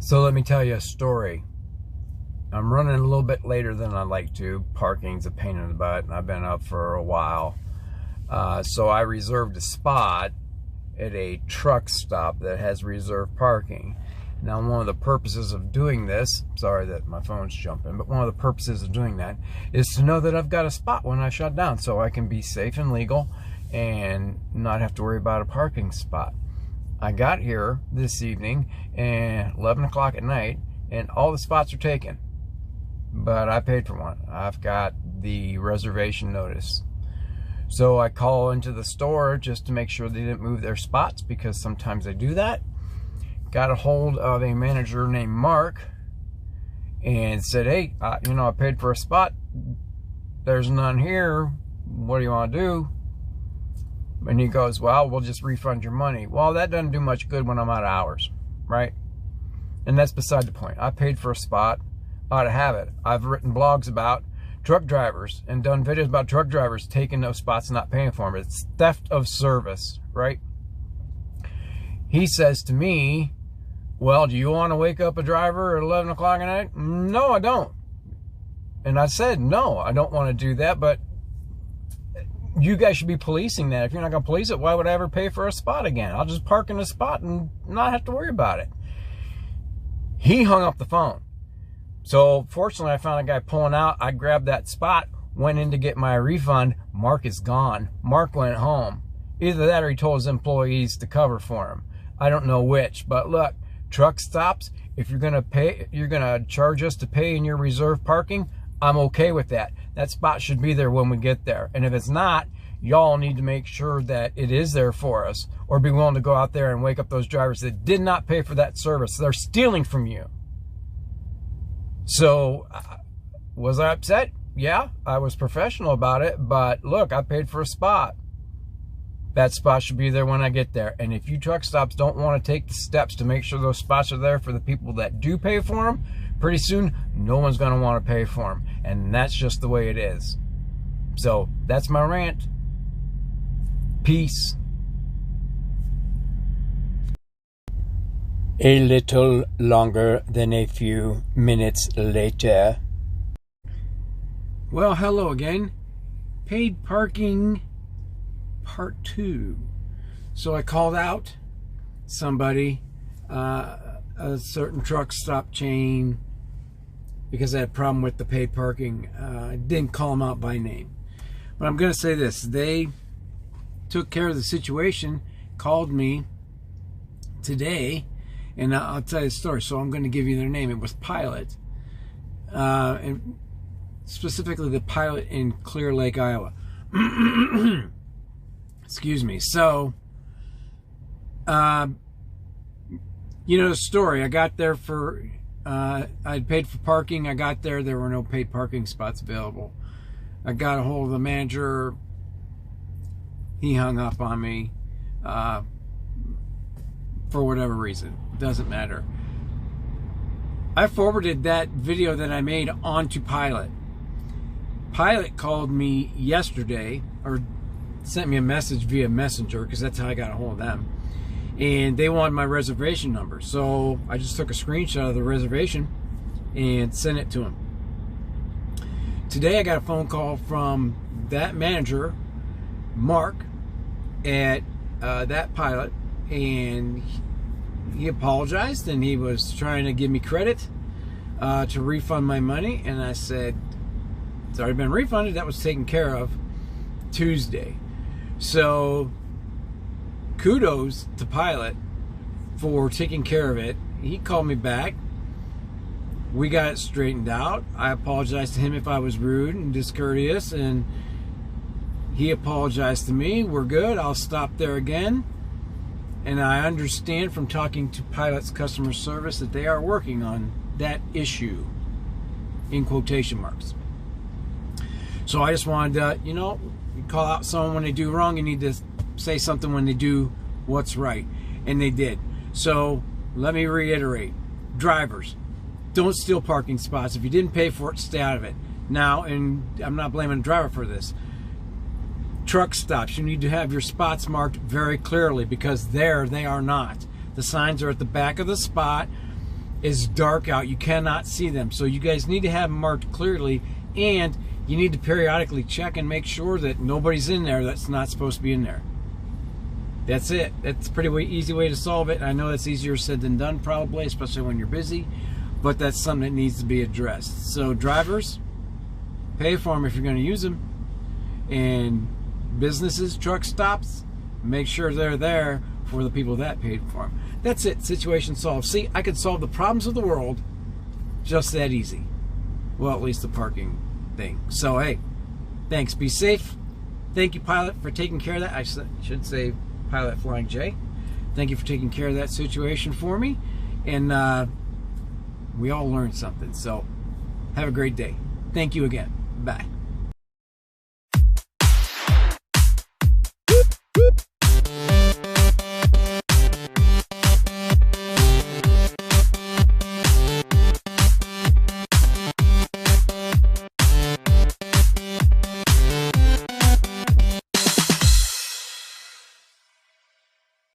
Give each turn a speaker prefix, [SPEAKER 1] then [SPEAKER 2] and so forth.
[SPEAKER 1] So let me tell you a story. I'm running a little bit later than I'd like to. Parking's a pain in the butt, and I've been up for a while. So I reserved a spot at a truck stop that has reserved parking. Now, one of the purposes of doing this, sorry that my phone's jumping, but one of the purposes of doing that is to know that I've got a spot when I shut down so I can be safe and legal and not have to worry about a parking spot. I got here this evening at 11 o'clock at night, and all the spots are taken. But I paid for one. I've got the reservation notice. So I call into the store just to make sure they didn't move their spots, because sometimes they do that. Got a hold of a manager named Mark and said, hey, I paid for a spot. There's none here. What do you want to do? And he goes, well, we'll just refund your money. Well, that doesn't do much good when I'm out of hours, right? And that's beside the point. I paid for a spot. I ought to have it. I've written blogs about truck drivers and done videos about truck drivers taking those spots and not paying for them. It's theft of service, right? He says to me, well, do you want to wake up a driver at 11 o'clock at night? No, I don't. And I said, no, I don't want to do that, but you guys should be policing that. If you're not going to police it, why would I ever pay for a spot again? I'll just park in a spot and not have to worry about it. He hung up the phone. So fortunately, I found a guy pulling out. I grabbed that spot, went in to get my refund. Mark is gone. Mark went home. Either that or he told his employees to cover for him. I don't know which, but look, truck stops, if you're going to pay, you're going to charge us to pay in your reserve parking, I'm okay with that. That spot should be there when we get there. And if it's not, y'all need to make sure that it is there for us, or be willing to go out there and wake up those drivers that did not pay for that service. They're stealing from you. So, was I upset? Yeah, I was professional about it, but look, I paid for a spot. That spot should be there when I get there. And if you truck stops don't want to take the steps to make sure those spots are there for the people that do pay for them, pretty soon, no one's going to want to pay for them. And that's just the way it is. So, that's my rant. Peace. A little longer than a few minutes later. Well, hello again. Paid parking part 2. So I called out somebody, a certain truck stop chain, because I had a problem with the paid parking. I didn't call them out by name. But I'm going to say this. They took care of the situation, called me today, and I'll tell you the story. So I'm going to give you their name. It was Pilot, and specifically the Pilot in Clear Lake, Iowa. Excuse me. So, you know the story. I got there for, I'd paid for parking. I got there. There were no paid parking spots available. I got a hold of the manager. He hung up on me for whatever reason. Doesn't matter. I forwarded that video that I made onto Pilot. Pilot called me yesterday, or sent me a message via Messenger, because that's how I got a hold of them. And they wanted my reservation number. So I just took a screenshot of the reservation and sent it to them. Today I got a phone call from that manager, Mark, at that Pilot, and he apologized, and he was trying to give me credit to refund my money, and I said it's already been refunded. That was taken care of Tuesday. So kudos to Pilot for taking care of it. He called me back. We got it straightened out. I apologized to him if I was rude and discourteous, and he apologized to me. We're good. I'll stop there again. And I understand from talking to Pilot's customer service that they are working on that issue, in quotation marks. So I just wanted to, you call out someone when they do wrong. You need to say something when they do what's right. And they did. So let me reiterate. Drivers, don't steal parking spots. If you didn't pay for it, stay out of it. Now, and I'm not blaming the driver for this. Truck stops, you need to have your spots marked very clearly, because there they are not. The signs are at the back of the spot.
[SPEAKER 2] is dark out. You cannot see them. So you guys need to have them marked clearly, and you need to periodically check and make sure that nobody's in there that's not supposed to be in there. That's it. That's a pretty easy way to solve it. I know that's easier said than done probably, especially when you're busy, but that's something that needs to be addressed. So drivers, pay for them if you're going to use them. And businesses, truck stops, make sure they're there for the people that paid for them. That's it. Situation solved. See, I could solve the problems of the world just that easy. Well, at least the parking thing. So, hey, thanks. Be safe. Thank you, Pilot, for taking care of that. I should say Pilot Flying J. Thank you for taking care of that situation for me. And we all learned something. So, have a great day. Thank you again. Bye.